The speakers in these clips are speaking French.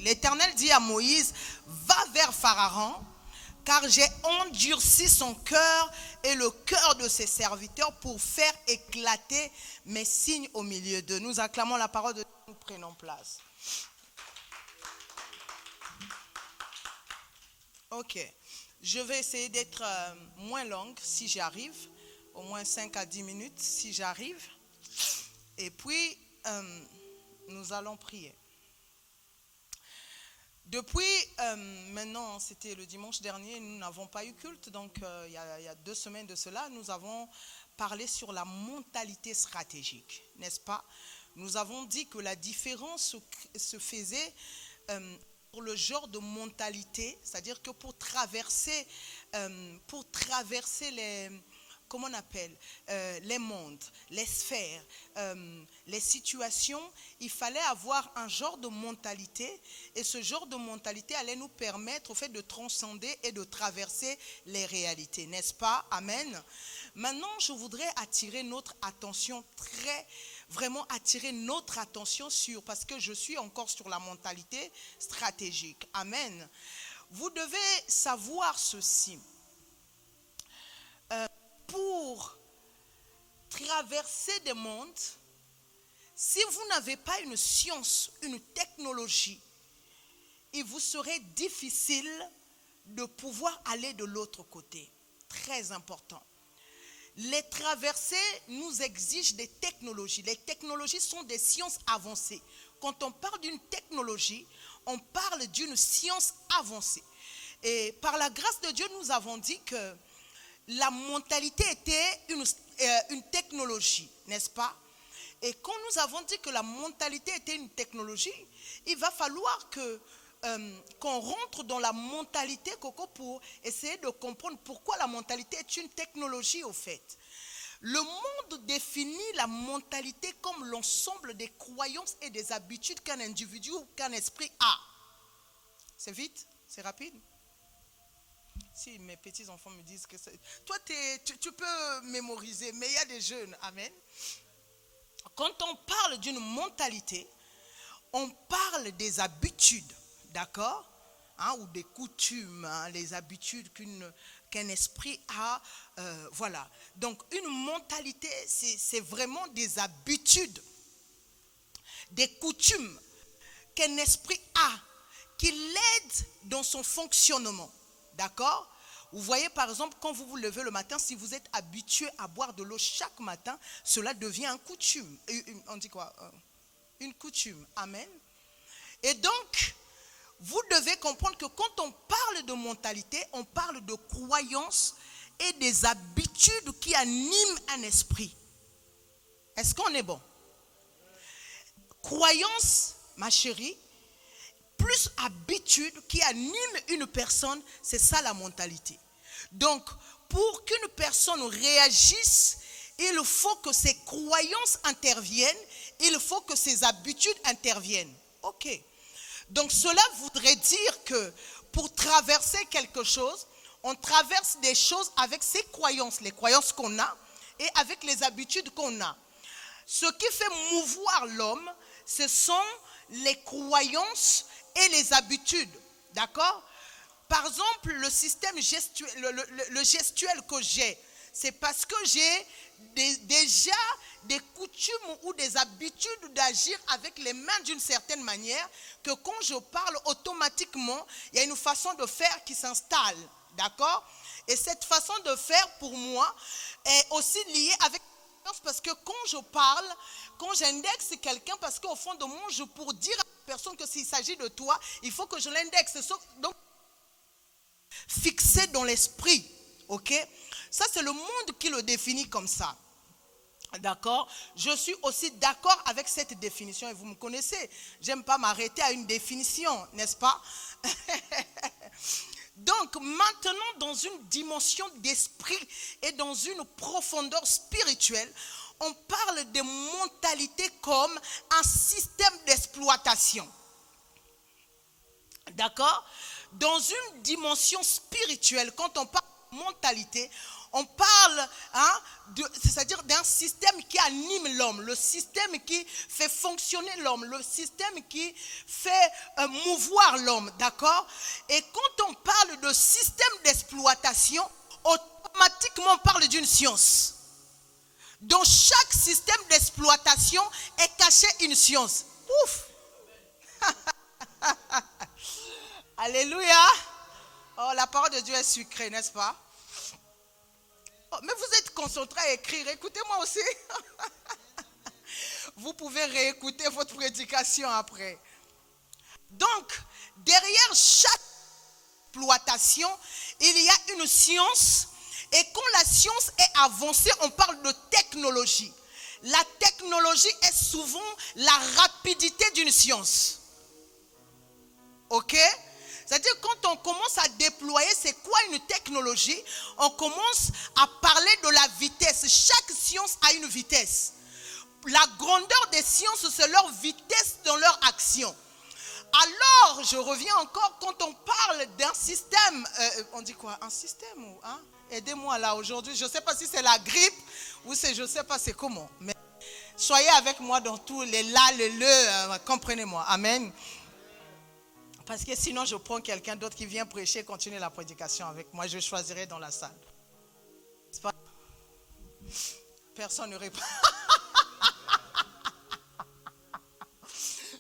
L'Éternel dit à Moïse, va vers Pharaon, car j'ai endurci son cœur et le cœur de ses serviteurs pour faire éclater mes signes au milieu d'eux. Nous acclamons la parole de Dieu, nous prenons place. Ok, je vais essayer d'être moins longue si j'arrive, au moins 5 à 10 minutes si j'arrive. Et puis, nous allons prier. Depuis maintenant, c'était le dimanche dernier, nous n'avons pas eu culte, donc il y a 2 semaines de cela, nous avons parlé sur la mentalité stratégique, n'est-ce pas? Nous avons dit que la différence se faisait pour le genre de mentalité, c'est-à-dire que pour traverser les... Comment on appelle les mondes, les sphères, les situations, il fallait avoir un genre de mentalité et ce genre de mentalité allait nous permettre au fait de transcender et de traverser les réalités, n'est-ce pas? Amen. Maintenant, je voudrais attirer notre attention vraiment attirer notre attention parce que je suis encore sur la mentalité stratégique. Amen. Vous devez savoir ceci. Pour traverser des mondes, si vous n'avez pas une science, une technologie, il vous serait difficile de pouvoir aller de l'autre côté. Très important. Les traversées nous exigent des technologies. Les technologies sont des sciences avancées. Quand on parle d'une technologie, on parle d'une science avancée. Et par la grâce de Dieu, nous avons dit que la mentalité était une technologie, n'est-ce pas? Et quand nous avons dit que la mentalité était une technologie, il va falloir qu'on rentre dans la mentalité, Coco, pour essayer de comprendre pourquoi la mentalité est une technologie, au fait. Le monde définit la mentalité comme l'ensemble des croyances et des habitudes qu'un individu ou qu'un esprit a. C'est vite? C'est rapide? Si mes petits-enfants me disent que c'est... Toi, tu peux mémoriser, mais il y a des jeunes, amen. Quand on parle d'une mentalité, on parle des habitudes, d'accord, ou des coutumes, les habitudes qu'un esprit a, voilà. Donc, une mentalité, c'est vraiment des habitudes, des coutumes qu'un esprit a, qui l'aident dans son fonctionnement. D'accord? Vous voyez par exemple quand vous vous levez le matin, si vous êtes habitué à boire de l'eau chaque matin, cela devient une coutume. On dit quoi? Une coutume. Amen. Et donc, vous devez comprendre que quand on parle de mentalité, on parle de croyances et des habitudes qui animent un esprit. Est-ce qu'on est bon? Croyances, ma chérie, plus habitude qui anime une personne, c'est ça la mentalité. Donc, pour qu'une personne réagisse, il faut que ses croyances interviennent, il faut que ses habitudes interviennent. Ok. Donc, cela voudrait dire que pour traverser quelque chose, on traverse des choses avec ses croyances, les croyances qu'on a, et avec les habitudes qu'on a. Ce qui fait mouvoir l'homme, ce sont les croyances et les habitudes, d'accord? Par exemple, le système gestuel, le gestuel que j'ai, c'est parce que j'ai déjà des coutumes ou des habitudes d'agir avec les mains d'une certaine manière, que quand je parle automatiquement, il y a une façon de faire qui s'installe, d'accord? Et cette façon de faire, pour moi, est aussi liée avec... Parce que quand je parle, quand j'indexe quelqu'un, parce qu'au fond de moi, pour dire à la personne que s'il s'agit de toi, il faut que je l'indexe. Donc, fixé dans l'esprit, ok? Ça, c'est le monde qui le définit comme ça. D'accord? Je suis aussi d'accord avec cette définition et vous me connaissez. J'aime pas m'arrêter à une définition, n'est-ce pas? Donc maintenant, dans une dimension d'esprit et dans une profondeur spirituelle, on parle de mentalité comme un système d'exploitation. D'accord? Dans une dimension spirituelle, quand on parle de mentalité, On parle, c'est-à-dire d'un système qui anime l'homme, le système qui fait fonctionner l'homme, le système qui fait mouvoir l'homme, d'accord? Et quand on parle de système d'exploitation, automatiquement on parle d'une science. Dans chaque système d'exploitation est cachée une science. Ouf! Alléluia! Oh, la parole de Dieu est sucrée, n'est-ce pas? Oh, mais vous êtes concentrés à écrire, écoutez-moi aussi. Vous pouvez réécouter votre prédication après. Donc, derrière chaque exploitation, il y a une science. Et quand la science est avancée, on parle de technologie. La technologie est souvent la rapidité d'une science. Ok? C'est-à-dire quand on commence à déployer, c'est quoi une technologie? On commence à parler de la vitesse. Chaque science a une vitesse. La grandeur des sciences, c'est leur vitesse dans leur action. Alors, je reviens encore, quand on parle d'un système, on dit quoi? Un système ou aidez-moi là aujourd'hui, je ne sais pas si c'est la grippe ou c'est, je ne sais pas c'est comment. Mais soyez avec moi dans tous les là, les le, comprenez-moi. Amen. Parce que sinon, je prends quelqu'un d'autre qui vient prêcher et continuer la prédication avec moi. Je choisirai dans la salle. C'est pas... Personne ne répond.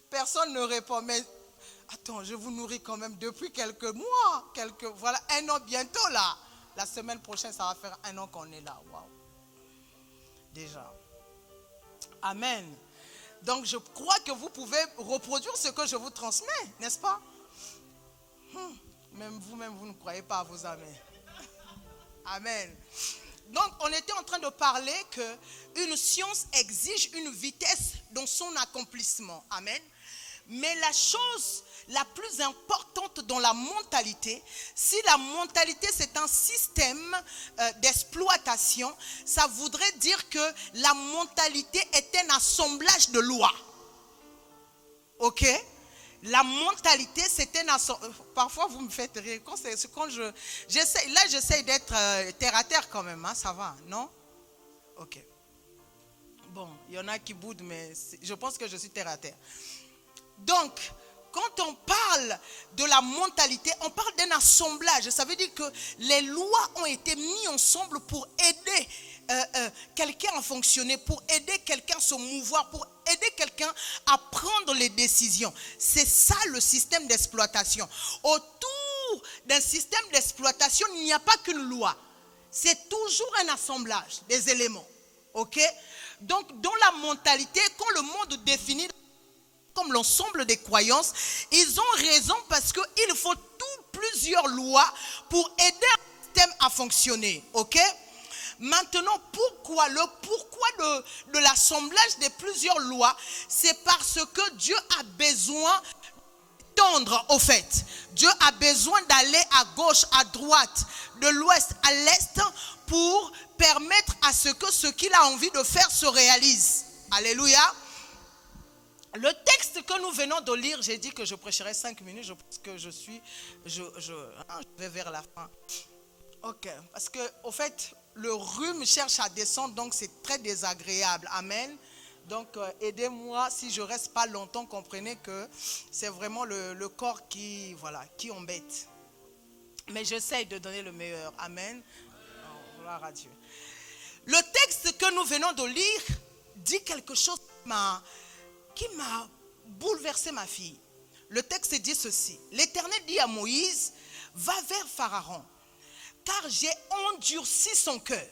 Personne ne répond. Mais attends, je vous nourris quand même depuis quelques mois. Voilà, 1 an bientôt là. La semaine prochaine, ça va faire 1 an qu'on est là. Waouh. Déjà. Amen. Donc, je crois que vous pouvez reproduire ce que je vous transmets, n'est-ce pas? Même vous-même, vous ne croyez pas à vos amens. Amen. Donc, on était en train de parler qu'une science exige une vitesse dans son accomplissement. Amen. Mais la chose la plus importante dans la mentalité, si la mentalité c'est un système d'exploitation, ça voudrait dire que la mentalité est un assemblage de lois. Ok? La mentalité c'est un assemblage. Parfois vous me faites rire. J'essaie d'être terre à terre quand même, hein, ça va, non? Ok. Bon, il y en a qui boudent, mais je pense que je suis terre à terre. Donc, quand on parle de la mentalité, on parle d'un assemblage. Ça veut dire que les lois ont été mises ensemble pour aider quelqu'un à fonctionner, pour aider quelqu'un à se mouvoir, pour aider quelqu'un à prendre les décisions. C'est ça le système d'exploitation. Autour d'un système d'exploitation, il n'y a pas qu'une loi. C'est toujours un assemblage des éléments. Ok? Donc, dans la mentalité, quand le monde définit comme l'ensemble des croyances, ils ont raison parce qu'il faut plusieurs lois pour aider un système à fonctionner. Ok? Maintenant, pourquoi de l'assemblage de plusieurs lois? C'est parce que Dieu a besoin d'étendre au fait. Dieu a besoin d'aller à gauche, à droite, de l'ouest à l'est pour permettre à ce qu'il a envie de faire se réalise. Alléluia. Le texte que nous venons de lire, j'ai dit que je prêcherai 5 minutes, je pense que je vais vers la fin. Ok, parce que au fait, le rhume cherche à descendre, donc c'est très désagréable. Amen. Donc aidez-moi, si je ne reste pas longtemps, comprenez que c'est vraiment le corps qui embête. Mais j'essaie de donner le meilleur. Amen. Oh, gloire à Dieu. Le texte que nous venons de lire dit quelque chose qui m'a bouleversé ma fille. Le texte dit ceci. L'Éternel dit à Moïse, va vers Pharaon, car j'ai endurci son cœur.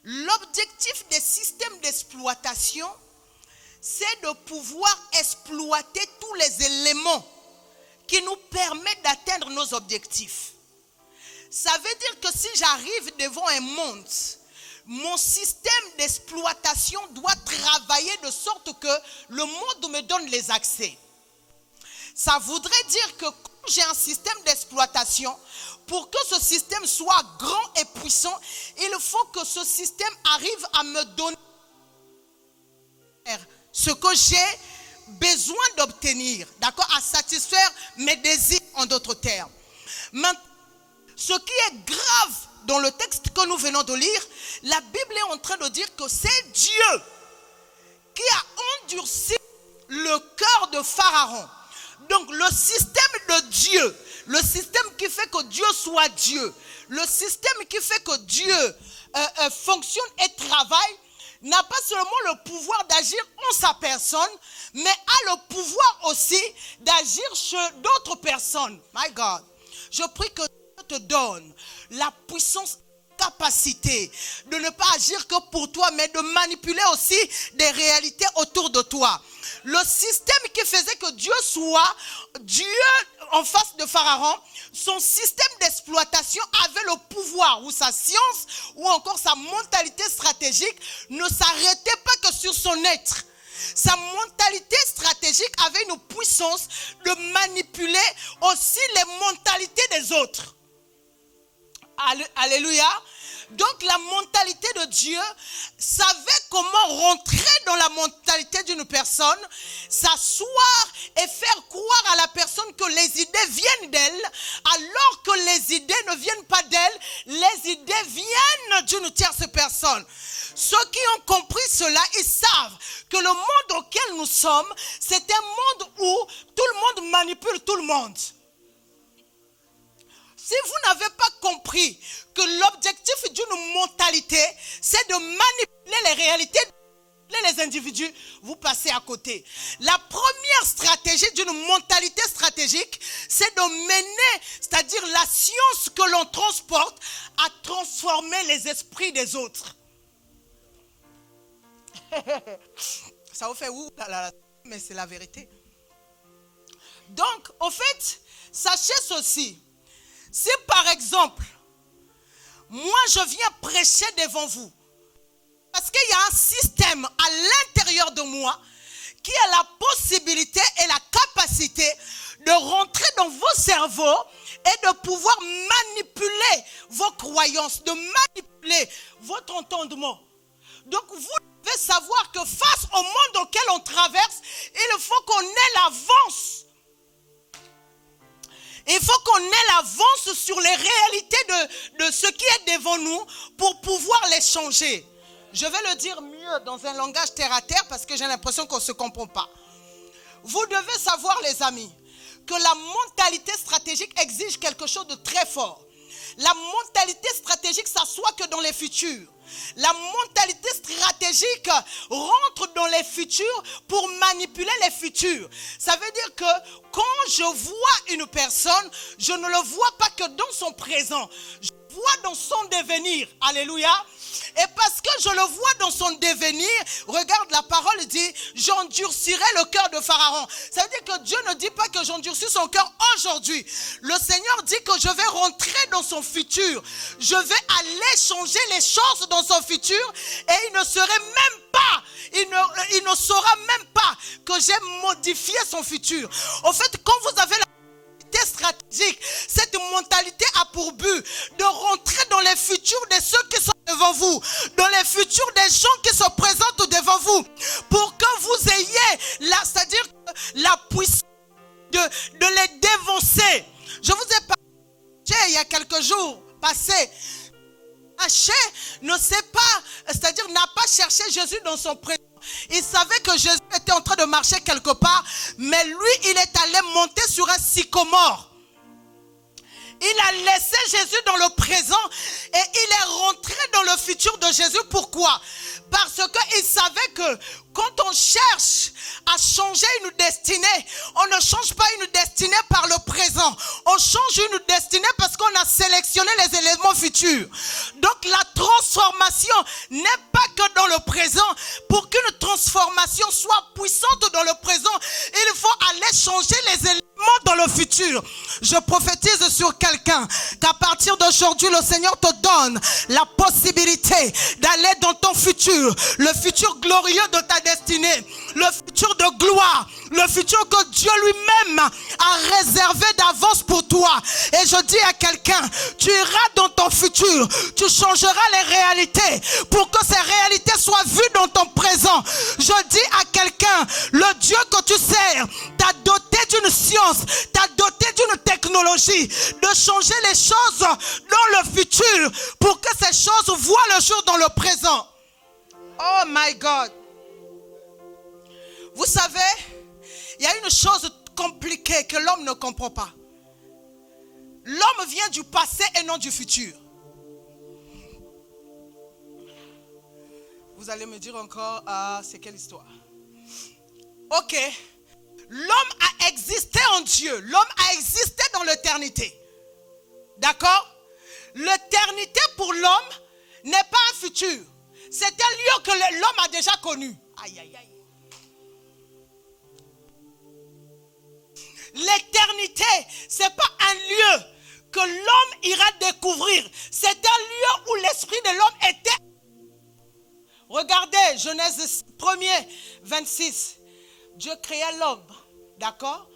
L'objectif des systèmes d'exploitation, c'est de pouvoir exploiter tous les éléments qui nous permettent d'atteindre nos objectifs. Ça veut dire que si j'arrive devant un monde, mon système d'exploitation doit travailler de sorte que le monde me donne les accès. Ça voudrait dire que quand j'ai un système d'exploitation, pour que ce système soit grand et puissant, il faut que ce système arrive à me donner ce que j'ai besoin d'obtenir, d'accord, à satisfaire mes désirs en d'autres termes. Maintenant, ce qui est grave dans le texte que nous venons de lire, la Bible est en train de dire que c'est Dieu qui a endurci le cœur de Pharaon. Donc le système de Dieu, le système qui fait que Dieu soit Dieu, le système qui fait que Dieu fonctionne et travaille, n'a pas seulement le pouvoir d'agir en sa personne, mais a le pouvoir aussi d'agir chez d'autres personnes. My God, je prie que Dieu te donne la puissance, capacité de ne pas agir que pour toi, mais de manipuler aussi des réalités autour de toi. Le système qui faisait que Dieu soit Dieu en face de Pharaon, son système d'exploitation avait le pouvoir, ou sa science, ou encore sa mentalité stratégique ne s'arrêtait pas que sur son être. Sa mentalité stratégique avait une puissance de manipuler aussi les mentalités des autres. Alléluia. Donc la mentalité de Dieu savait comment rentrer dans la mentalité d'une personne, s'asseoir et faire croire à la personne que les idées viennent d'elle, alors que les idées ne viennent pas d'elle, les idées viennent d'une tierce personne. Ceux qui ont compris cela, ils savent que le monde auquel nous sommes, c'est un monde où tout le monde manipule tout le monde. Si vous n'avez pas compris que l'objectif d'une mentalité, c'est de manipuler les réalités, les individus, vous passez à côté. La première stratégie d'une mentalité stratégique, c'est de mener, c'est-à-dire la science que l'on transporte, à transformer les esprits des autres. Ça vous fait où? Mais c'est la vérité. Donc, au fait, sachez ceci. Si par exemple, moi je viens prêcher devant vous, parce qu'il y a un système à l'intérieur de moi qui a la possibilité et la capacité de rentrer dans vos cerveaux et de pouvoir manipuler vos croyances, de manipuler votre entendement. Donc vous devez savoir que face au monde auquel on traverse, il faut qu'on ait l'avance. Il faut qu'on ait l'avance sur les réalités de ce qui est devant nous pour pouvoir les changer. Je vais le dire mieux dans un langage terre à terre parce que j'ai l'impression qu'on ne se comprend pas. Vous devez savoir, les amis, que la mentalité stratégique exige quelque chose de très fort. La mentalité stratégique s'assoit que dans les futurs. La mentalité stratégique rentre dans les futurs pour manipuler les futurs. Ça veut dire que quand je vois une personne, je ne le vois pas que dans son présent. Je le vois dans son devenir. Alléluia. Et parce que je le vois dans son devenir, regarde, la parole dit, j'endurcirai le cœur de Pharaon. Ça veut dire que Dieu ne dit pas que j'endurcis son cœur aujourd'hui. Le Seigneur dit que je vais rentrer dans son futur. Je vais aller changer les choses dans son futur et il ne serait même pas, il ne saura même pas que j'ai modifié son futur. En fait, quand vous avez la stratégique, cette mentalité a pour but de rentrer dans les futurs de ceux qui sont devant vous, dans les futurs des gens qui se présentent devant vous, pour que vous ayez c'est-à-dire la puissance de les dévancer. Je vous ai parlé il y a quelques jours passés. Haché ne sait pas, c'est-à-dire n'a pas cherché Jésus dans son présent. Il savait que Jésus était en train de marcher quelque part, mais lui, il est allé monter sur un sycomore. Il a laissé Jésus dans le présent et il est rentré dans le futur de Jésus. Pourquoi? Parce qu'il savait que quand on cherche à changer une destinée, on ne change pas une destinée par le présent. On change une destinée parce qu'on a sélectionné les éléments futurs. Donc la transformation n'est pas que dans le présent. Pour qu'une transformation soit puissante dans le présent, il faut aller changer les éléments dans le futur. Je prophétise sur quelqu'un qu'à partir d'aujourd'hui, le Seigneur te donne la possibilité d'aller dans ton futur, le futur glorieux de ta destinée, le futur de gloire, le futur que Dieu lui-même a réservé d'avance pour toi. Et je dis à quelqu'un, tu iras dans ton futur, tu changeras les réalités pour que ces réalités soient vues dans ton présent. Je dis à quelqu'un, le Dieu que tu sers t'a doté d'une science, t'a doté doté d'une technologie, de changer les choses dans le futur pour que ces choses voient le jour dans le présent. Oh my God. Vous savez, il y a une chose compliquée que l'homme ne comprend pas. L'homme vient du passé et non du futur. Vous allez me dire encore, c'est quelle histoire? Ok. L'homme a existé en Dieu. L'homme a existé dans l'éternité. D'accord? L'éternité pour l'homme n'est pas un futur. C'est un lieu que l'homme a déjà connu. Aïe, aïe, aïe. L'éternité, ce n'est pas un lieu que l'homme ira découvrir. C'est un lieu où l'esprit de l'homme était. Regardez, Genèse 1er, 26. Dieu créa l'homme, d'accord?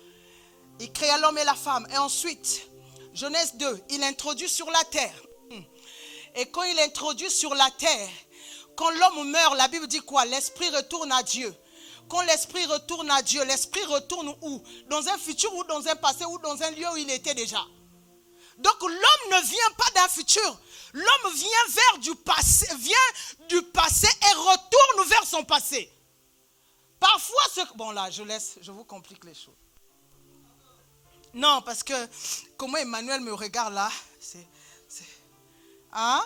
Il créa l'homme et la femme. Et ensuite, Genèse 2, il introduit sur la terre. Et quand il introduit sur la terre, quand l'homme meurt, la Bible dit quoi? L'esprit retourne à Dieu. Quand l'esprit retourne à Dieu, l'esprit retourne où? Dans un futur ou dans un passé ou dans un lieu où il était déjà. Donc l'homme ne vient pas d'un futur. L'homme vient du passé et retourne vers son passé. Parfois, bon là, je vous complique les choses. Non, parce que comment Emmanuel me regarde là, hein?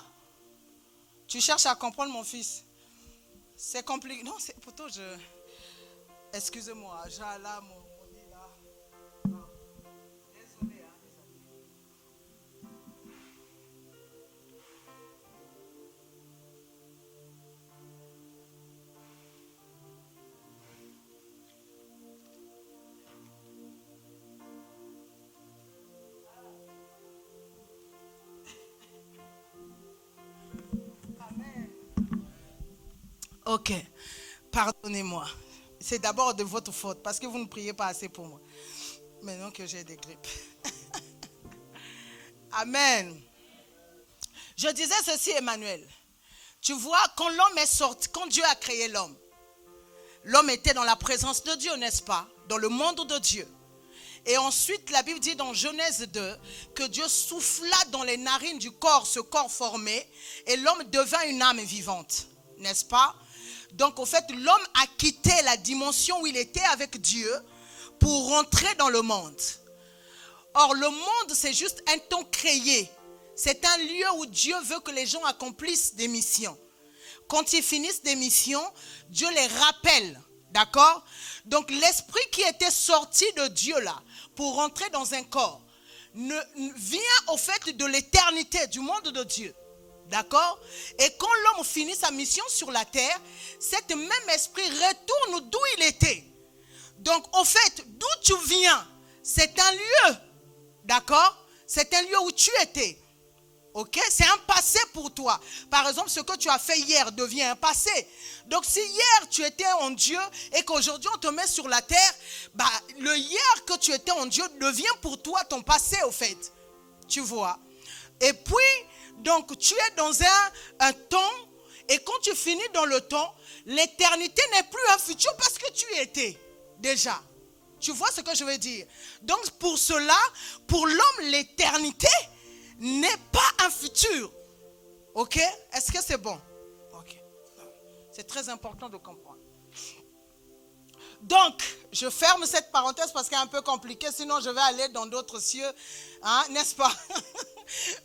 Tu cherches à comprendre mon fils. C'est compliqué. Non, c'est plutôt excusez-moi, j'ai là mon nez là. Non. Désolé, hein, Amen. Ok, pardonnez-moi. C'est d'abord de votre faute parce que vous ne priez pas assez pour moi. Maintenant que j'ai des grippes. Amen. Je disais ceci, Emmanuel. Tu vois, quand l'homme est sorti, quand Dieu a créé l'homme, l'homme était dans la présence de Dieu, n'est-ce pas? Dans le monde de Dieu. Et ensuite, la Bible dit dans Genèse 2 que Dieu souffla dans les narines du corps, ce corps formé, et l'homme devint une âme vivante, n'est-ce pas? Donc, au fait, l'homme a quitté la dimension où il était avec Dieu pour rentrer dans le monde. Or, le monde, c'est juste un temps créé. C'est un lieu où Dieu veut que les gens accomplissent des missions. Quand ils finissent des missions, Dieu les rappelle. D'accord? Donc, l'esprit qui était sorti de Dieu là, pour rentrer dans un corps, vient au fait de l'éternité, du monde de Dieu. D'accord? Et quand l'homme finit sa mission sur la terre, cet même esprit retourne d'où il était. Donc, au fait, d'où tu viens, c'est un lieu. D'accord? C'est un lieu où tu étais. Ok? C'est un passé pour toi. Par exemple, ce que tu as fait hier devient un passé. Donc, si hier tu étais en Dieu et qu'aujourd'hui on te met sur la terre, le hier que tu étais en Dieu devient pour toi ton passé, au fait. Tu vois? Et puis, donc, tu es dans un temps, et quand tu finis dans le temps, l'éternité n'est plus un futur parce que tu y étais déjà. Tu vois ce que je veux dire? Donc, pour cela, pour l'homme, l'éternité n'est pas un futur. Ok? Est-ce que c'est bon? Ok. C'est très important de comprendre. Donc, je ferme cette parenthèse parce qu'elle est un peu compliquée, sinon je vais aller dans d'autres cieux, hein, n'est-ce pas?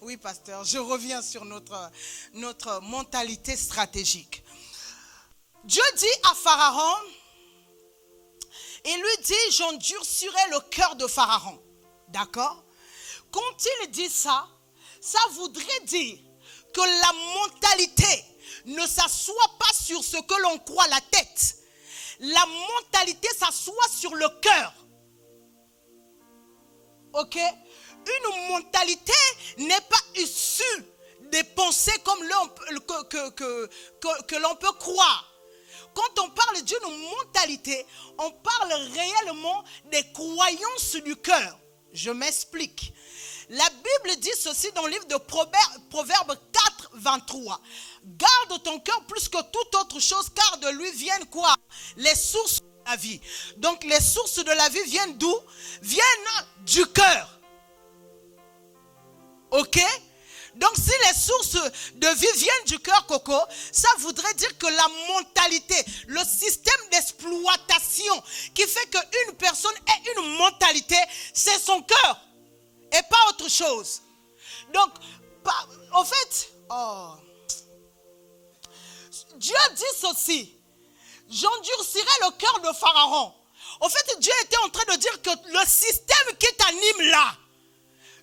Oui, pasteur, je reviens sur notre mentalité stratégique. Dieu dit à Pharaon, il lui dit, j'endurcirai le cœur de Pharaon. D'accord? Quand il dit ça, ça voudrait dire que la mentalité ne s'assoit pas sur ce que l'on croit, la tête. La mentalité s'assoit sur le cœur. Ok? Une mentalité n'est pas issue des pensées comme que l'on peut croire. Quand on parle d'une mentalité, on parle réellement des croyances du cœur. Je m'explique. La Bible dit ceci dans le livre de Proverbes 4, 23. Garde ton cœur plus que toute autre chose, car de lui viennent quoi? Les sources de la vie. Donc les sources de la vie viennent d'où? Viennent du cœur. Ok? Donc si les sources de vie viennent du cœur, Coco, ça voudrait dire que la mentalité, le système d'exploitation qui fait qu'une personne ait une mentalité, c'est son cœur et pas autre chose. Donc, en fait, Dieu dit ceci: j'endurcirai le cœur de Pharaon. En fait, Dieu était en train de dire que le système qui t'anime là,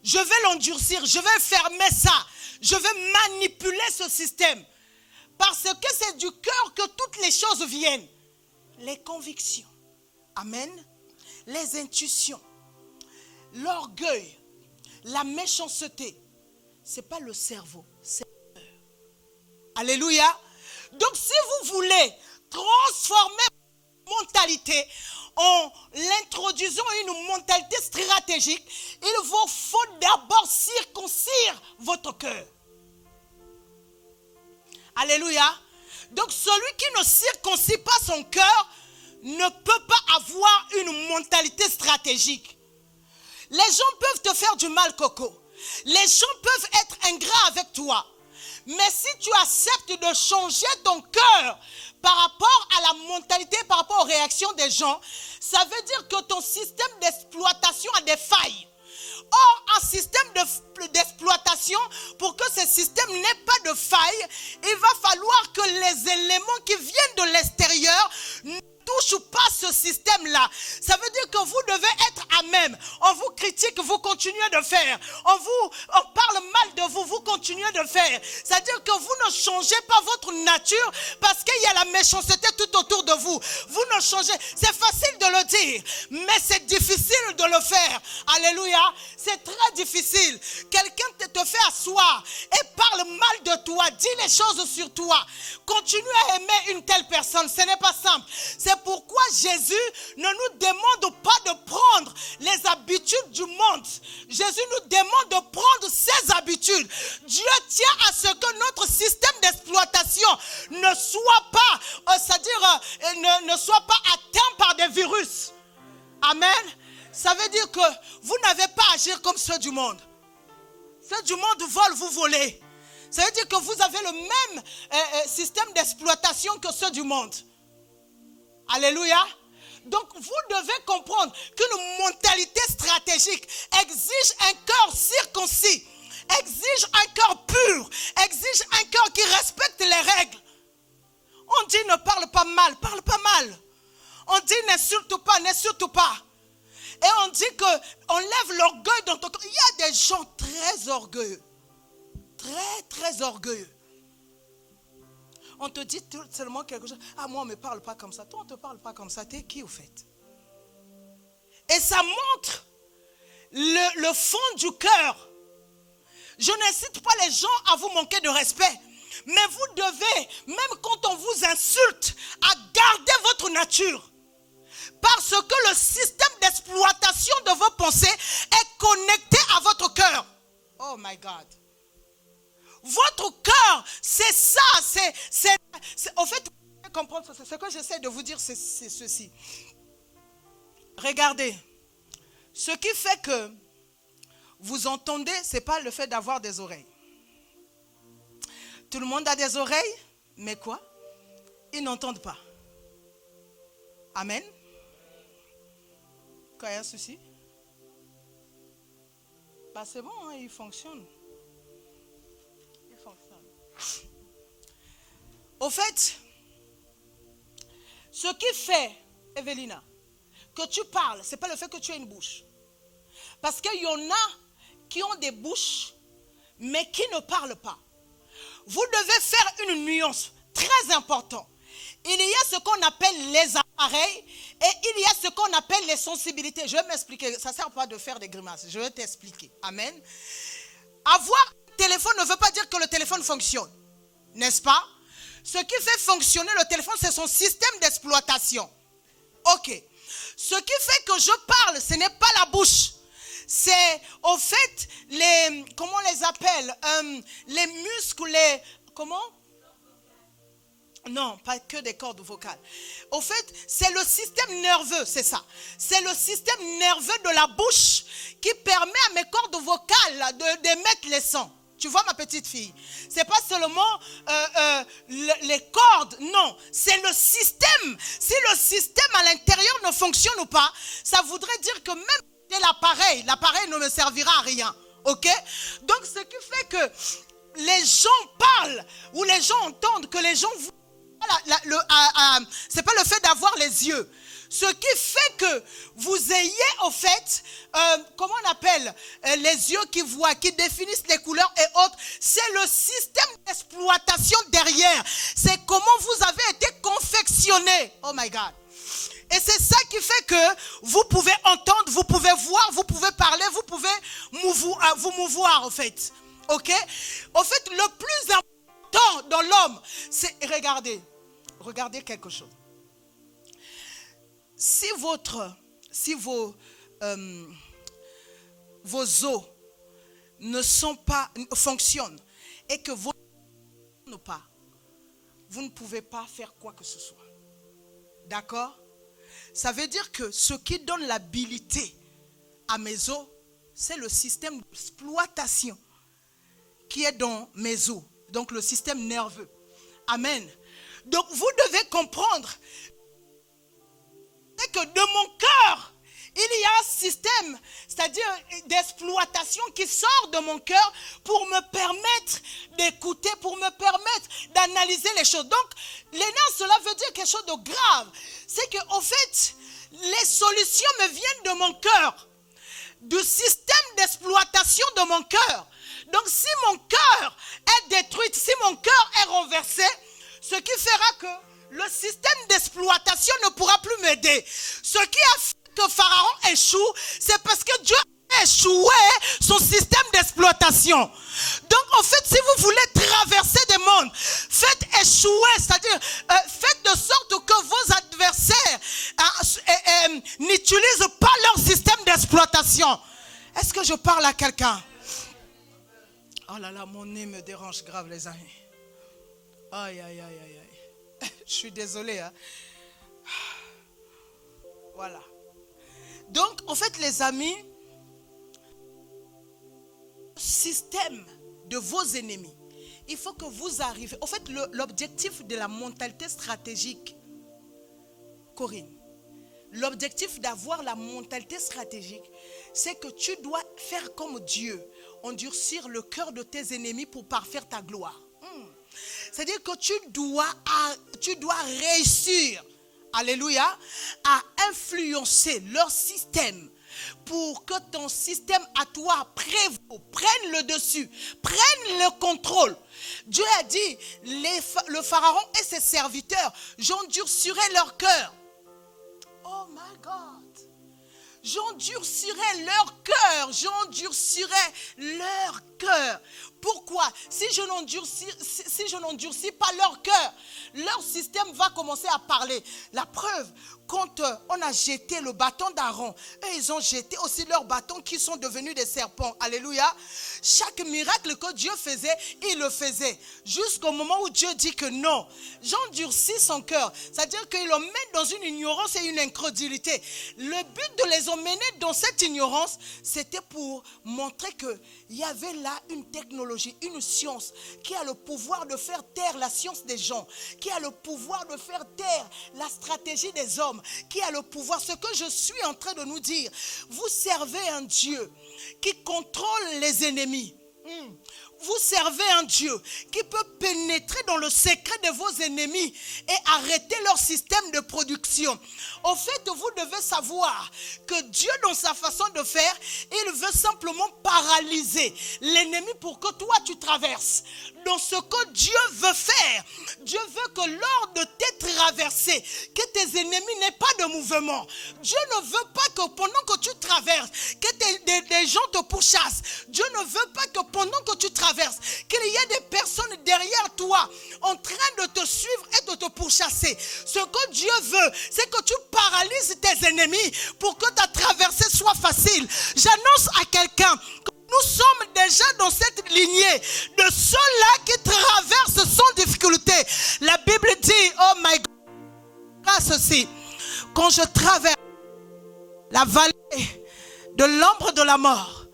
je vais l'endurcir, je vais fermer ça, je vais manipuler ce système. Parce que c'est du cœur que toutes les choses viennent. Les convictions, amen, les intuitions, l'orgueil, la méchanceté, ce n'est pas le cerveau, c'est le cœur. Alléluia. Donc si vous voulez transformer votre mentalité en l'introduisant une mentalité stratégique, il vous faut d'abord circoncire votre cœur. Alléluia. Donc celui qui ne circoncit pas son cœur ne peut pas avoir une mentalité stratégique. Les gens peuvent te faire du mal, Coco. Les gens peuvent être ingrats avec toi. Mais si tu acceptes de changer ton cœur par rapport à la mentalité, par rapport aux réactions des gens, ça veut dire que ton système d'exploitation a des failles. Or, un système d'exploitation, pour que ce système n'ait pas de failles, il va falloir que les éléments qui viennent de l'extérieur ne touchent pas ce système-là. Ça veut dire que vous devez être à même. On vous critique, vous continuez de faire. On parle mal de vous, vous continuez de faire. C'est-à-dire que vous ne changez pas votre nature parce qu'il y a la méchanceté tout autour de vous. Vous ne changez. C'est facile de le dire, mais c'est difficile de le faire. Alléluia. C'est très difficile. Quelqu'un te fait asseoir et parle mal de toi, dit les choses sur toi. Continue à aimer une telle personne. Ce n'est pas simple. C'est pourquoi Jésus ne nous demande pas de prendre les habitudes du monde. Jésus nous demande de prendre ses habitudes. Dieu tient à ce que notre système d'exploitation ne soit pas, ne soit pas atteint par des virus. Amen. Ça veut dire que vous n'avez pas à agir comme ceux du monde. Ceux du monde volent, vous volez. Ça veut dire que vous avez le même système d'exploitation que ceux du monde. Alléluia. Donc vous devez comprendre qu'une mentalité stratégique exige un cœur circoncis, exige un cœur pur, exige un cœur qui respecte les règles. On dit ne parle pas mal, parle pas mal. On dit n'insulte pas, n'insulte pas. Et on dit qu'on lève l'orgueil dans ton cœur. Il y a des gens très orgueilleux. Très, très orgueilleux. On te dit seulement quelque chose. Ah, moi, on ne me parle pas comme ça. Toi, on ne te parle pas comme ça. T'es qui, au fait? Et ça montre le fond du cœur. Je n'incite pas les gens à vous manquer de respect. Mais vous devez, même quand on vous insulte, à garder votre nature. Parce que le système d'exploitation de vos pensées est connecté à votre cœur. Oh my God. Votre cœur, c'est ça. En fait, vous devez comprendre, ce que j'essaie de vous dire, c'est ceci. Regardez. Ce qui fait que vous entendez, ce n'est pas le fait d'avoir des oreilles. Tout le monde a des oreilles, mais quoi? Ils n'entendent pas. Amen. Quand il y a un souci, bah c'est bon, hein, il fonctionne. Il fonctionne. Au fait, ce qui fait, Evelina, que tu parles, ce n'est pas le fait que tu aies une bouche. Parce qu'il y en a qui ont des bouches, mais qui ne parlent pas. Vous devez faire une nuance très importante. Il y a ce qu'on appelle les appareils et il y a ce qu'on appelle les sensibilités. Je vais m'expliquer. Ça ne sert pas de faire des grimaces. Je vais t'expliquer. Amen. Avoir un téléphone ne veut pas dire que le téléphone fonctionne. N'est-ce pas? Ce qui fait fonctionner le téléphone, c'est son système d'exploitation. Ok. Ce qui fait que je parle, ce n'est pas la bouche. C'est au fait les, comment on les appelle, les muscles, les, comment? Non, pas que des cordes vocales. Au fait, c'est le système nerveux, c'est ça. C'est le système nerveux de la bouche qui permet à mes cordes vocales d'émettre les sons. Tu vois ma petite fille, c'est pas seulement les cordes, non, c'est le système. Si le système à l'intérieur ne fonctionne pas, ça voudrait dire que même l'appareil ne me servira à rien, ok? Donc ce qui fait que les gens parlent ou les gens entendent, que les gens c'est pas le fait d'avoir les yeux. Ce qui fait que vous ayez au fait, comment on appelle, les yeux qui voient, qui définissent les couleurs et autres, c'est le système d'exploitation derrière. C'est comment vous avez été confectionné. Oh my God. Et c'est ça qui fait que vous pouvez entendre, vous pouvez voir, vous pouvez parler, vous pouvez vous mouvoir, au fait. Ok? Au fait, le plus important dans l'homme, c'est, regardez quelque chose. Si vos os ne fonctionnent et que vos ne pas, vous ne pouvez pas faire quoi que ce soit. D'accord? Ça veut dire que ce qui donne l'habilité à mes os, c'est le système d'exploitation qui est dans mes os. Donc le système nerveux. Amen. Donc vous devez comprendre que de mon cœur, il y a un système, c'est-à-dire d'exploitation qui sort de mon cœur pour me permettre d'écouter, pour me permettre d'analyser les choses. Donc, les nerfs, cela veut dire quelque chose de grave. C'est qu'au fait, les solutions me viennent de mon cœur, du système d'exploitation de mon cœur. Donc, si mon cœur est détruit, si mon cœur est renversé, ce qui fera que le système d'exploitation ne pourra plus m'aider. Ce qui a fait que Pharaon échoue, c'est parce que Dieu a échoué son système d'exploitation. Donc en fait, si vous voulez traverser des mondes, faites échouer, c'est-à-dire faites de sorte que vos adversaires n'utilisent pas leur système d'exploitation. Est-ce que je parle à quelqu'un? Oh là là, mon nez me dérange grave, les amis. Aïe, aïe, aïe, aïe, aïe. Je suis désolé. Hein? Voilà. Donc, en fait, les amis, système de vos ennemis, il faut que vous arriviez. En fait, l'objectif de la mentalité stratégique, Corinne, l'objectif d'avoir la mentalité stratégique, c'est que tu dois faire comme Dieu, endurcir le cœur de tes ennemis pour parfaire ta gloire. C'est-à-dire que tu dois réussir, alléluia, à influencer leur système pour que ton système à toi prévaut, prenne le dessus, prenne le contrôle. Dieu a dit, le Pharaon et ses serviteurs, j'endurcirai leur cœur. Oh my God. J'endurcirai leur cœur, j'endurcirai leur cœur. Pourquoi? Si je n'endurcis pas leur cœur, leur système va commencer à parler. La preuve, quand on a jeté le bâton d'Aaron, et ils ont jeté aussi leurs bâtons qui sont devenus des serpents. Alléluia. Chaque miracle que Dieu faisait, il le faisait. Jusqu'au moment où Dieu dit que non, j'endurcis son cœur. C'est-à-dire qu'il le met dans une ignorance et une incrédulité. Le but de les emmener dans cette ignorance, c'était pour montrer qu'il y avait là une technologie, une science qui a le pouvoir de faire taire la science des gens, qui a le pouvoir de faire taire la stratégie des hommes, qui a le pouvoir. Ce que je suis en train de nous dire, vous servez un Dieu qui contrôle les ennemis. Vous servez un Dieu qui peut pénétrer dans le secret de vos ennemis et arrêter leur système de production. Au fait, vous devez savoir que Dieu, dans sa façon de faire, il veut simplement paralyser l'ennemi pour que toi tu traverses. Dans ce que Dieu veut faire, Dieu veut que lors de tes traversées, que tes ennemis n'aient pas de mouvement. Dieu ne veut pas que pendant que tu traverses, que des gens te pourchassent. Dieu ne veut pas que pendant que tu traverses, qu'il y ait des personnes derrière toi en train de te suivre et de te pourchasser. Ce que Dieu veut, c'est que tu paralyses tes ennemis pour que ta traversée soit facile. J'annonce à quelqu'un que nous sommes déjà dans cette lignée de ceux-là qui traversent sans difficulté. La Bible dit, oh my God, ceci, quand je traverse la vallée de l'ombre de la mort,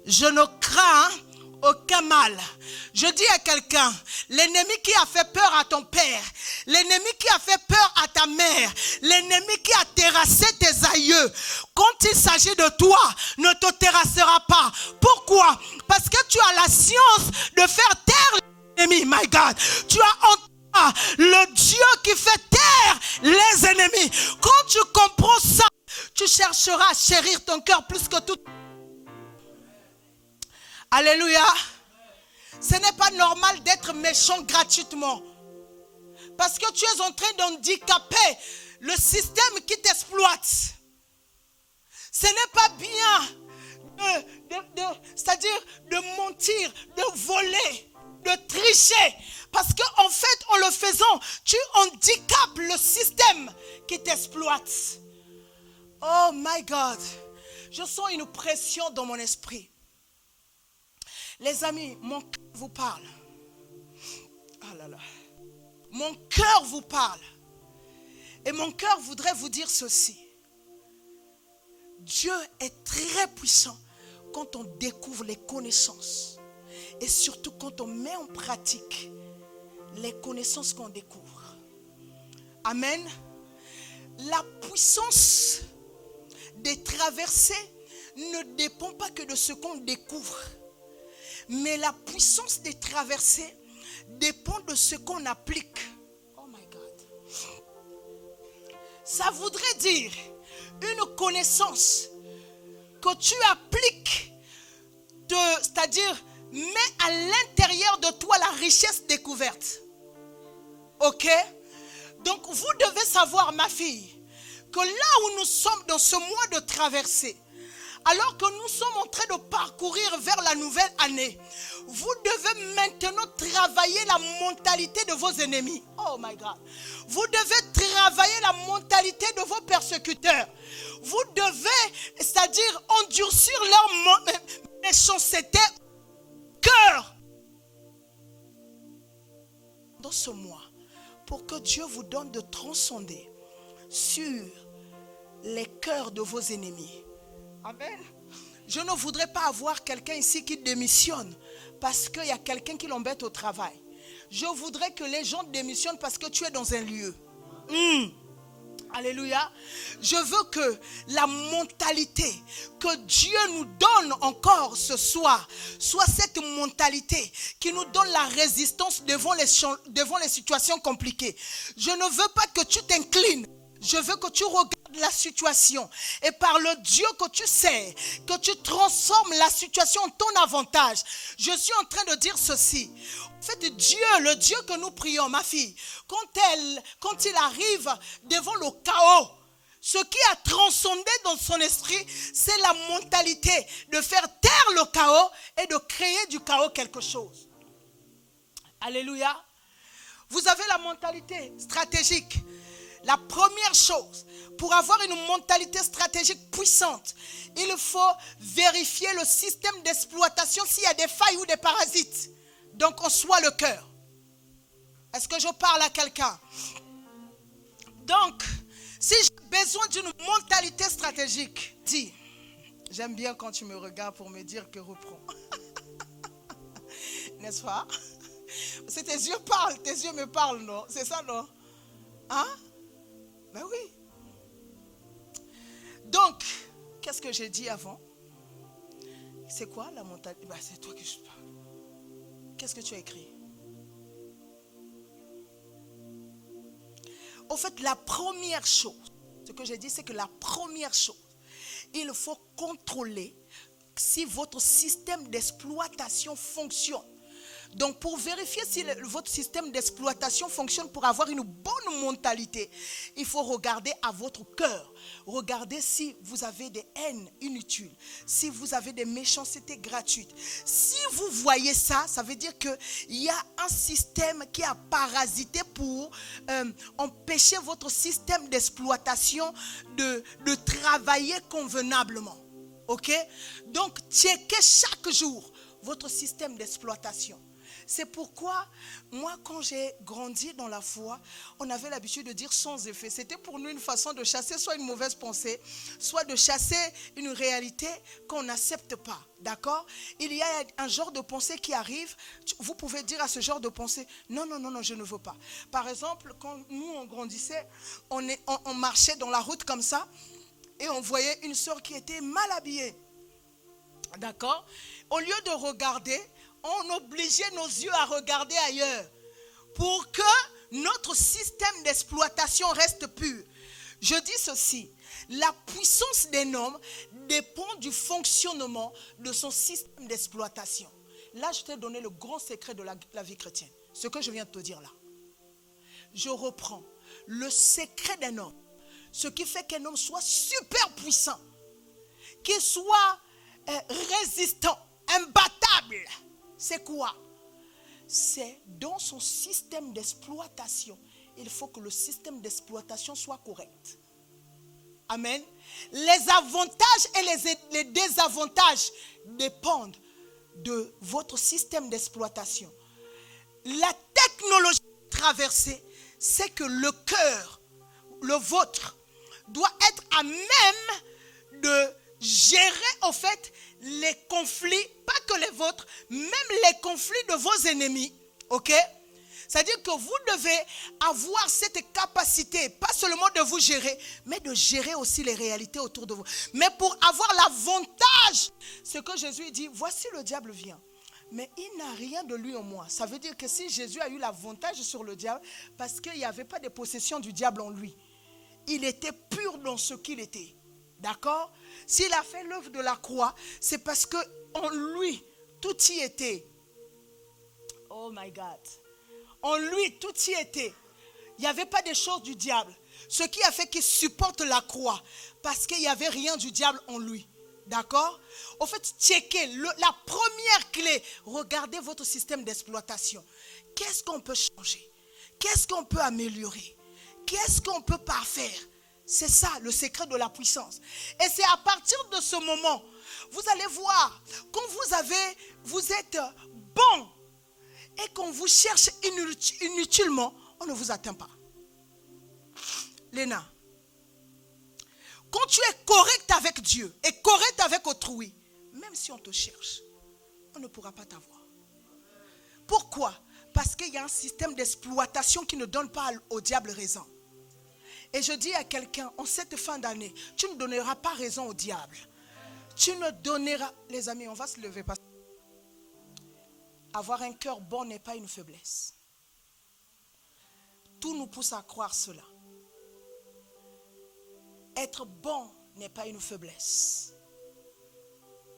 je ne crains aucun mal. Je dis à quelqu'un, l'ennemi qui a fait peur à ton père, l'ennemi qui a fait peur à ta mère, l'ennemi qui a terrassé tes aïeux, quand il s'agit de toi, ne te terrassera pas. Pourquoi? Parce que tu as la science de faire taire l'ennemi, my God. Tu as en toi le Dieu qui fait taire les ennemis. Quand tu comprends ça, tu chercheras à chérir ton cœur plus que tout. Alléluia. Ce n'est pas normal d'être méchant gratuitement. Parce que tu es en train d'handicaper le système qui t'exploite. Ce n'est pas bien c'est-à-dire de mentir, de voler, de tricher. Parce qu'en fait, en le faisant, tu handicapes le système qui t'exploite. Oh my God. Je sens une pression dans mon esprit. Les amis, mon cœur vous parle. Ah là là. Mon cœur vous parle. Et mon cœur voudrait vous dire ceci. Dieu est très puissant quand on découvre les connaissances. Et surtout quand on met en pratique les connaissances qu'on découvre. Amen. La puissance des traversées ne dépend pas que de ce qu'on découvre. Mais la puissance des traversées dépend de ce qu'on applique. Oh my God. Ça voudrait dire une connaissance que tu appliques, c'est-à-dire mets à l'intérieur de toi la richesse découverte. Ok? Donc vous devez savoir, ma fille, que là où nous sommes dans ce mois de traversée, alors que nous sommes en train de parcourir vers la nouvelle année, vous devez maintenant travailler la mentalité de vos ennemis. Oh my God. Vous devez travailler la mentalité de vos persécuteurs. Vous devez, c'est-à-dire endurcir leur méchanceté au cœur. Dans ce mois, pour que Dieu vous donne de transcender sur les cœurs de vos ennemis. Amen. Je ne voudrais pas avoir quelqu'un ici qui démissionne parce qu'il y a quelqu'un qui l'embête au travail. Je voudrais que les gens démissionnent parce que tu es dans un lieu. Alléluia. Je veux que la mentalité que Dieu nous donne encore ce soir soit cette mentalité qui nous donne la résistance devant les situations compliquées. Je ne veux pas que tu t'inclines. Je veux que tu regardes la situation et par le Dieu que tu sais, que tu transformes la situation en ton avantage. Je suis en train de dire ceci. En fait, Dieu, le Dieu que nous prions, ma fille, quand il arrive devant le chaos, ce qui a transcendé dans son esprit, c'est la mentalité de faire taire le chaos et de créer du chaos quelque chose. Alléluia. Vous avez la mentalité stratégique. La première chose, pour avoir une mentalité stratégique puissante, il faut vérifier le système d'exploitation s'il y a des failles ou des parasites. Donc, on soit le cœur. Est-ce que je parle à quelqu'un? Donc, si j'ai besoin d'une mentalité stratégique, dis, j'aime bien quand tu me regardes pour me dire que reprends. N'est-ce pas? C'est tes yeux parlent, tes yeux me parlent, non? C'est ça, non? Hein? Ben oui. Donc, qu'est-ce que j'ai dit avant? C'est quoi la mentalité? Ben, c'est toi que je parle. Qu'est-ce que tu as écrit? Au fait, la première chose, ce que j'ai dit, c'est que la première chose, il faut contrôler si votre système d'exploitation fonctionne. Donc, pour vérifier si votre système d'exploitation fonctionne pour avoir une bonne mentalité, il faut regarder à votre cœur. Regardez si vous avez des haines inutiles, si vous avez des méchancetés gratuites. Si vous voyez ça, ça veut dire qu'il y a un système qui a parasité pour empêcher votre système d'exploitation de travailler convenablement. Ok? Donc, checkez chaque jour votre système d'exploitation. C'est pourquoi, moi, quand j'ai grandi dans la foi, on avait l'habitude de dire sans effet. C'était pour nous une façon de chasser soit une mauvaise pensée, soit de chasser une réalité qu'on n'accepte pas. D'accord? Il y a un genre de pensée qui arrive. Vous pouvez dire à ce genre de pensée, non, non, non, non, je ne veux pas. Par exemple, quand nous, on grandissait, on marchait dans la route comme ça, et on voyait une sœur qui était mal habillée. D'accord? Au lieu de regarder, on obligeait nos yeux à regarder ailleurs pour que notre système d'exploitation reste pur. Je dis ceci, la puissance d'un homme dépend du fonctionnement de son système d'exploitation. Là, je t'ai donné le grand secret de la vie chrétienne, ce que je viens de te dire là. Je reprends le secret d'un homme, ce qui fait qu'un homme soit super puissant, qu'il soit résistant, imbattable. C'est quoi? C'est dans son système d'exploitation. Il faut que le système d'exploitation soit correct. Amen. Les avantages et les désavantages dépendent de votre système d'exploitation. La technologie traversée, c'est que le cœur, le vôtre, doit être à même de gérer en fait les conflits, pas que les vôtres, même les conflits de vos ennemis. Ok? C'est-à-dire que vous devez avoir cette capacité, pas seulement de vous gérer, mais de gérer aussi les réalités autour de vous. Mais pour avoir l'avantage, ce que Jésus dit, voici le diable vient. Mais il n'a rien de lui en moi. Ça veut dire que si Jésus a eu l'avantage sur le diable, parce qu'il n'y avait pas de possession du diable en lui. Il était pur dans ce qu'il était. D'accord? S'il a fait l'œuvre de la croix, c'est parce qu'en lui, tout y était. Oh my God. En lui, tout y était. Il n'y avait pas des choses du diable. Ce qui a fait qu'il supporte la croix, parce qu'il n'y avait rien du diable en lui. D'accord? Au fait, checkez la première clé. Regardez votre système d'exploitation. Qu'est-ce qu'on peut changer? Qu'est-ce qu'on peut améliorer? Qu'est-ce qu'on peut parfaire? C'est ça le secret de la puissance. Et c'est à partir de ce moment, vous allez voir, quand vous êtes bon et qu'on vous cherche inutilement, on ne vous atteint pas. Léna, quand tu es correct avec Dieu et correct avec autrui, même si on te cherche, on ne pourra pas t'avoir. Pourquoi? Parce qu'il y a un système d'exploitation qui ne donne pas au diable raison. Et je dis à quelqu'un, en cette fin d'année, tu ne donneras pas raison au diable. Tu ne donneras... Les amis, on va se lever. Parce... Avoir un cœur bon n'est pas une faiblesse. Tout nous pousse à croire cela. Être bon n'est pas une faiblesse.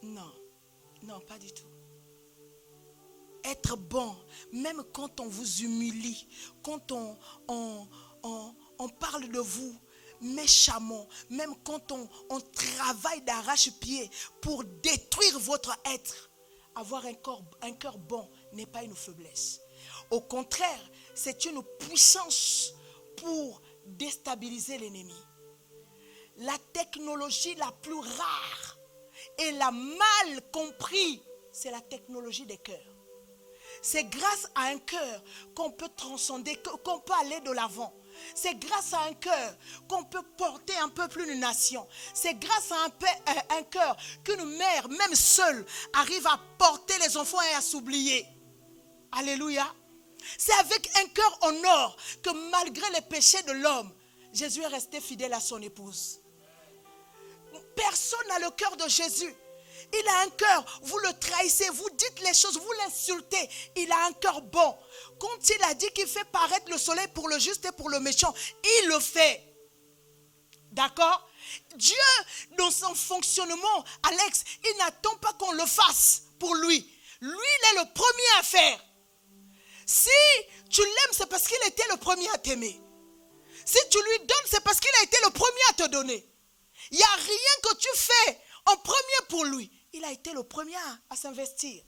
Non, non, pas du tout. Être bon, même quand on vous humilie, quand on parle de vous méchamment, même quand on travaille d'arrache-pied pour détruire votre être, avoir un cœur bon n'est pas une faiblesse. Au contraire, c'est une puissance pour déstabiliser l'ennemi. La technologie la plus rare et la mal comprise, c'est la technologie des cœurs. C'est grâce à un cœur qu'on peut transcender, qu'on peut aller de l'avant. C'est grâce à un cœur qu'on peut porter un peu plus une nation. C'est grâce à un cœur qu'une mère, même seule, arrive à porter les enfants et à s'oublier. Alléluia. C'est avec un cœur en or que malgré les péchés de l'homme, Jésus est resté fidèle à son épouse. Personne n'a le cœur de Jésus. Il a un cœur, vous le trahissez, vous dites les choses, vous l'insultez. Il a un cœur bon. Quand il a dit qu'il fait paraître le soleil pour le juste et pour le méchant, il le fait. D'accord? Dieu, dans son fonctionnement, Alex, il n'attend pas qu'on le fasse pour lui. Lui, il est le premier à faire. Si tu l'aimes, c'est parce qu'il était le premier à t'aimer. Si tu lui donnes, c'est parce qu'il a été le premier à te donner. Il n'y a rien que tu fais en premier pour lui. Il a été le premier à s'investir.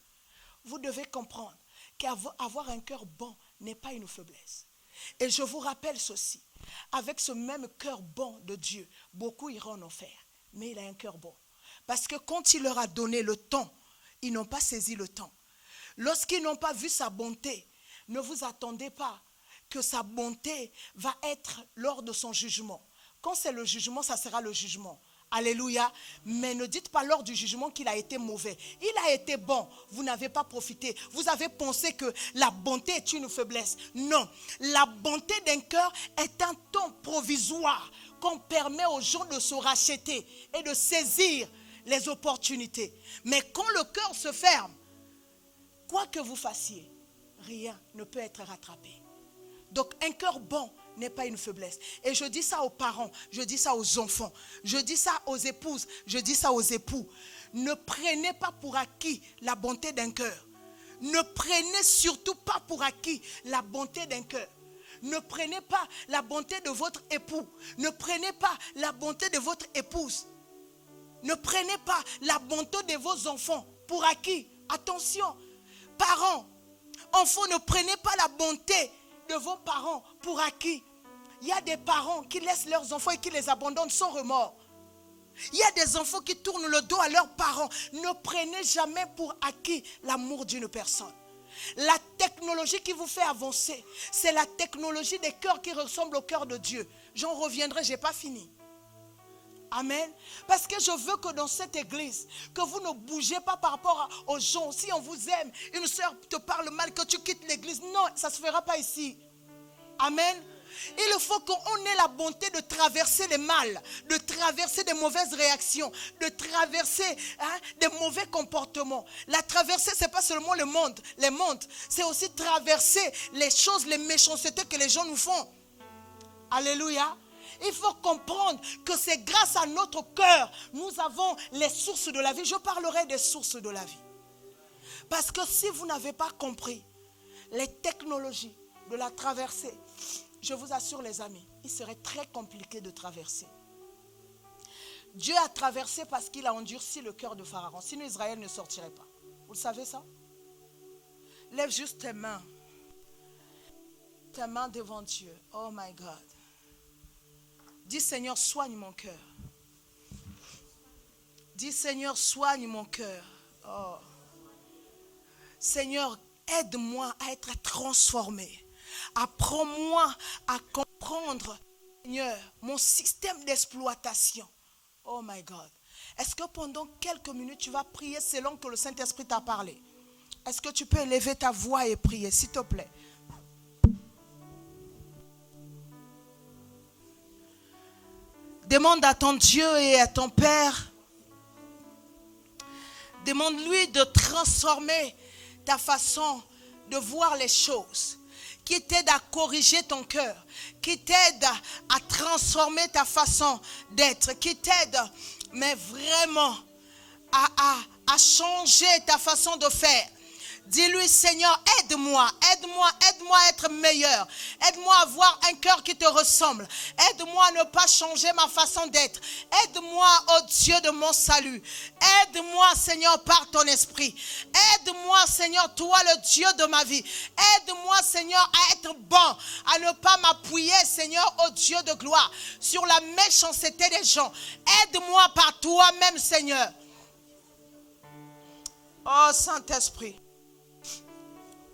Vous devez comprendre qu'avoir un cœur bon n'est pas une faiblesse. Et je vous rappelle ceci. Avec ce même cœur bon de Dieu, beaucoup iront en enfer. Mais il a un cœur bon. Parce que quand il leur a donné le temps, ils n'ont pas saisi le temps. Lorsqu'ils n'ont pas vu sa bonté, ne vous attendez pas que sa bonté va être lors de son jugement. Quand c'est le jugement, ça sera le jugement. Alléluia. Mais ne dites pas lors du jugement qu'il a été mauvais. Il a été bon. Vous n'avez pas profité. Vous avez pensé que la bonté est une faiblesse. Non. La bonté d'un cœur est un temps provisoire qu'on permet aux gens de se racheter et de saisir les opportunités. Mais quand le cœur se ferme, quoi que vous fassiez, rien ne peut être rattrapé. Donc un cœur bon n'est pas une faiblesse. Et je dis ça aux parents, je dis ça aux enfants, je dis ça aux épouses, je dis ça aux époux. Ne prenez pas pour acquis la bonté d'un cœur. Ne prenez surtout pas pour acquis la bonté d'un cœur. Ne prenez pas la bonté de votre époux. Ne prenez pas la bonté de votre épouse. Ne prenez pas la bonté de vos enfants pour acquis. Attention, parents, enfants, ne prenez pas la bonté de vos parents pour acquis. Il y a des parents qui laissent leurs enfants et qui les abandonnent sans remords. Il y a des enfants qui tournent le dos à leurs parents. Ne prenez jamais pour acquis l'amour d'une personne. La technologie qui vous fait avancer, c'est la technologie des cœurs qui ressemblent au cœur de Dieu. J'en reviendrai, je n'ai pas fini. Amen. Parce que je veux que dans cette église, que vous ne bougez pas par rapport aux gens. Si on vous aime, une soeur te parle mal, que tu quittes l'église. Non, ça ne se fera pas ici. Amen. Il faut qu'on ait la bonté de traverser les mal, de traverser des mauvaises réactions, de traverser des mauvais comportements. La traversée, ce n'est pas seulement le monde, les mondes, c'est aussi traverser les choses, les méchancetés que les gens nous font. Alléluia. Il faut comprendre que c'est grâce à notre cœur, nous avons les sources de la vie. Je parlerai des sources de la vie. Parce que si vous n'avez pas compris les technologies de la traversée, je vous assure les amis, il serait très compliqué de traverser. Dieu a traversé parce qu'il a endurci le cœur de Pharaon. Sinon Israël ne sortirait pas. Vous le savez ça? Lève juste tes mains. Tes mains devant Dieu. Oh my God. Dis Seigneur, soigne mon cœur. Dis Seigneur, soigne mon cœur. Oh. Seigneur, aide-moi à être transformé. Apprends-moi à comprendre, Seigneur, mon système d'exploitation. Oh my God. Est-ce que pendant quelques minutes, tu vas prier selon que le Saint-Esprit t'a parlé? Est-ce que tu peux élever ta voix et prier, s'il te plaît? Demande à ton Dieu et à ton Père. Demande-lui de transformer ta façon de voir les choses. Qui t'aide à corriger ton cœur. Qui t'aide à transformer ta façon d'être. Qui t'aide, mais vraiment, à changer ta façon de faire. Dis-lui, Seigneur, aide-moi à être meilleur. Aide-moi à avoir un cœur qui te ressemble. Aide-moi à ne pas changer ma façon d'être. Aide-moi, oh Dieu de mon salut. Aide-moi, Seigneur, par ton esprit. Aide-moi, Seigneur, toi le Dieu de ma vie. Aide-moi, Seigneur, à être bon, à ne pas m'appuyer, Seigneur, oh Dieu de gloire, sur la méchanceté des gens. Aide-moi par toi-même, Seigneur. Oh Saint-Esprit.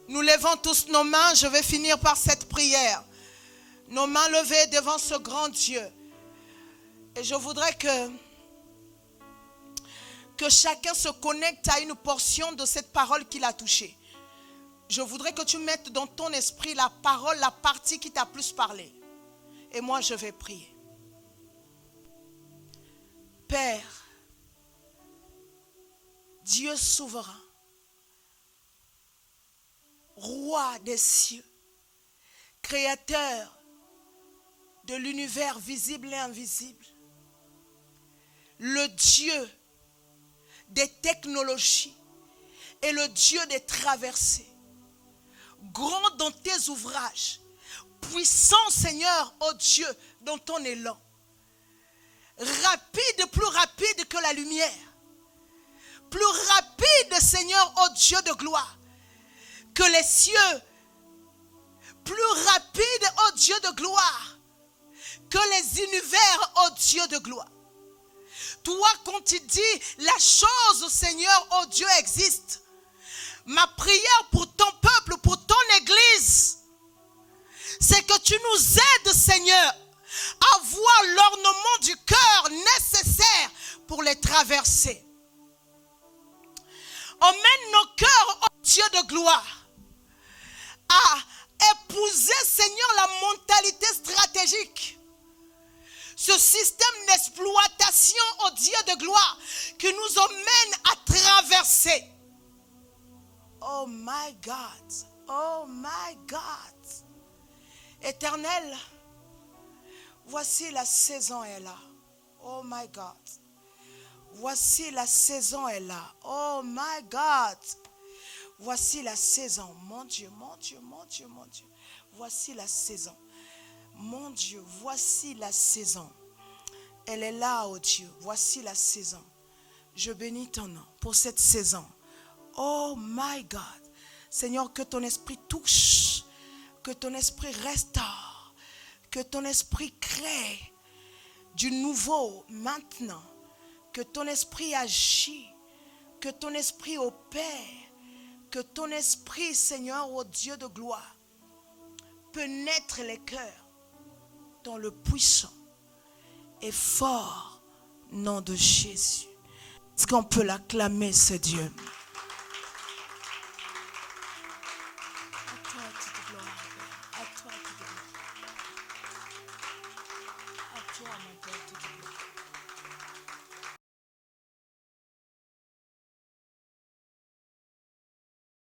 Nous levons tous nos mains. Je vais finir par cette prière. Nos mains levées devant ce grand Dieu. Et je voudrais que chacun se connecte à une portion de cette parole qu'il a touchée. Je voudrais que tu mettes dans ton esprit la parole, la partie qui t'a plus parlé. Et moi, je vais prier. Père, Dieu souverain, Roi des cieux, Créateur de l'univers visible et invisible, le Dieu des technologies et le Dieu des traversées, grand dans tes ouvrages, puissant Seigneur, ô Dieu, dans ton élan, rapide, plus rapide que la lumière, plus rapide Seigneur, ô Dieu de gloire, que les cieux, plus rapide, ô Dieu de gloire, que les univers, ô Dieu de gloire. Toi, quand tu dis la chose, Seigneur, ô Dieu, existe, Ma prière pour ton peuple, pour ton église, c'est que tu nous aides, Seigneur, à voir l'ornement du cœur nécessaire pour les traverser. Emmène nos cœurs, ô Dieu de gloire, à épouser, Seigneur, la mentalité stratégique. Ce système d'exploitation, ô Dieu de gloire, qui nous emmène à traverser. Oh my God, oh my God. Éternel, voici la saison est là. Oh my God. Voici la saison est là. Oh my God. Voici la saison. Mon Dieu, mon Dieu, mon Dieu, mon Dieu. Voici la saison. Mon Dieu, voici la saison. Elle est là, oh Dieu. Voici la saison. Je bénis ton nom pour cette saison. Oh my God. Seigneur, que ton esprit touche. Que ton esprit restaure. Que ton esprit crée du nouveau maintenant. Que ton esprit agit. Que ton esprit opère. Que ton esprit, Seigneur, ô Dieu de gloire, pénètre les cœurs dans le puissant et fort nom de Jésus. Est-ce qu'on peut l'acclamer, ce Dieu? À toi toute gloire, à toi toute gloire. À toi, mon Père, toute gloire.